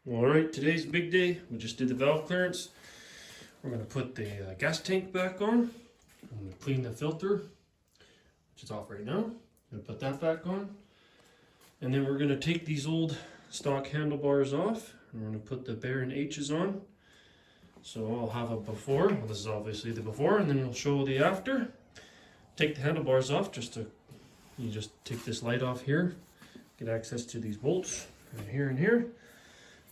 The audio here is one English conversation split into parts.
Alright, today's big day. We just did the valve clearance. We're going to put the gas tank back on. I'm going to clean the filter, which is off right now. I'm going to put that back on. And then we're going to take these old stock handlebars off. And we're going to put the Baron H's on. So I'll have a before. Well, this is obviously the before, and then we'll show the after. Take the handlebars off you just take this light off here. Get access to these bolts right here and here.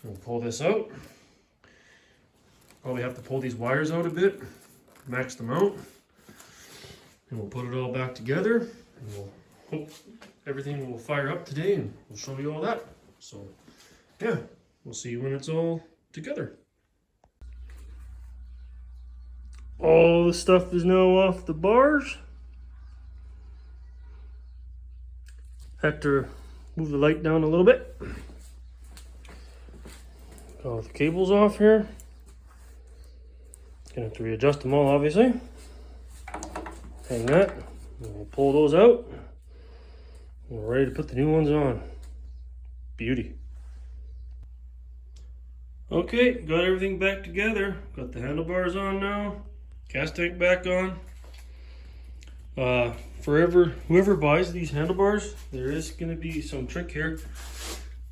We'll pull this out. Probably have to pull these wires out a bit, max them out, and we'll put it all back together. And we'll hope everything will fire up today, and we'll show you all that. So, yeah, we'll see you when it's all together. All the stuff is now off the bars. Had to move the light down a little bit. Got all the cables off here. Gonna have to readjust them all, obviously. Hang that. And we'll pull those out. And we're ready to put the new ones on. Beauty. Okay, got everything back together. Got the handlebars on now. Gas tank back on. Whoever buys these handlebars, there is going to be some trick here.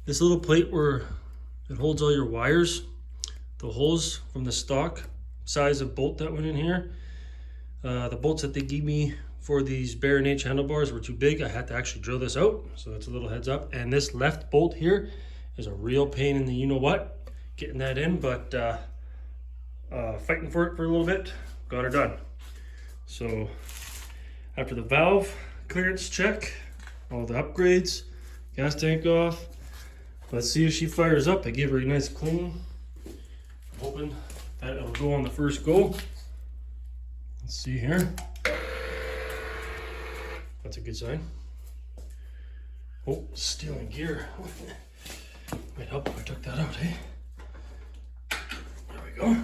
This little plate where it holds all your wires, the holes from the stock size of bolt that went in here. The bolts that they gave me for these Baron H handlebars were too big. I had to actually drill this out, so that's a little heads up. And this left bolt here is a real pain in the you-know-what, getting that in, but fighting for it for a little bit, got her done. So after the valve clearance check, all the upgrades, gas tank off, let's see if she fires up. I gave her a nice clean. I'm hoping that it'll go on the first go. Let's see here. That's a good sign. Oh, stealing gear. Might help if I took that out, eh? There we go.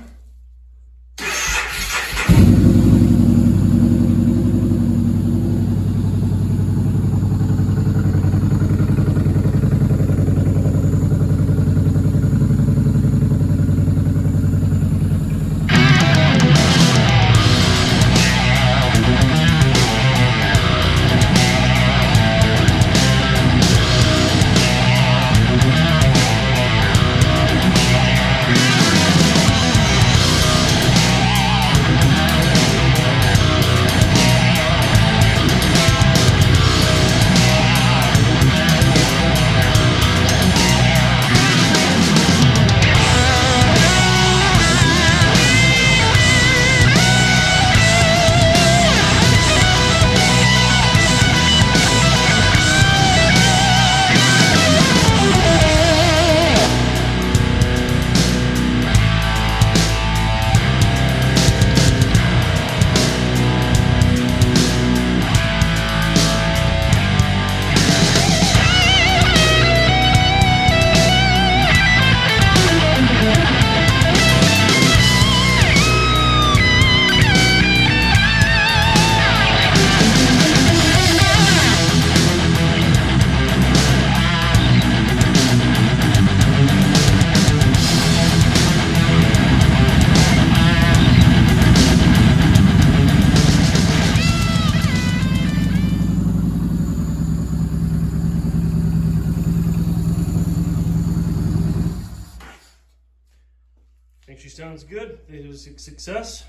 I think she sounds good. It was a success.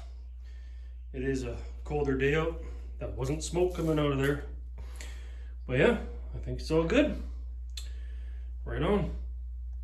It is a colder day out. That wasn't smoke coming out of there. But yeah, I think it's all good. Right on.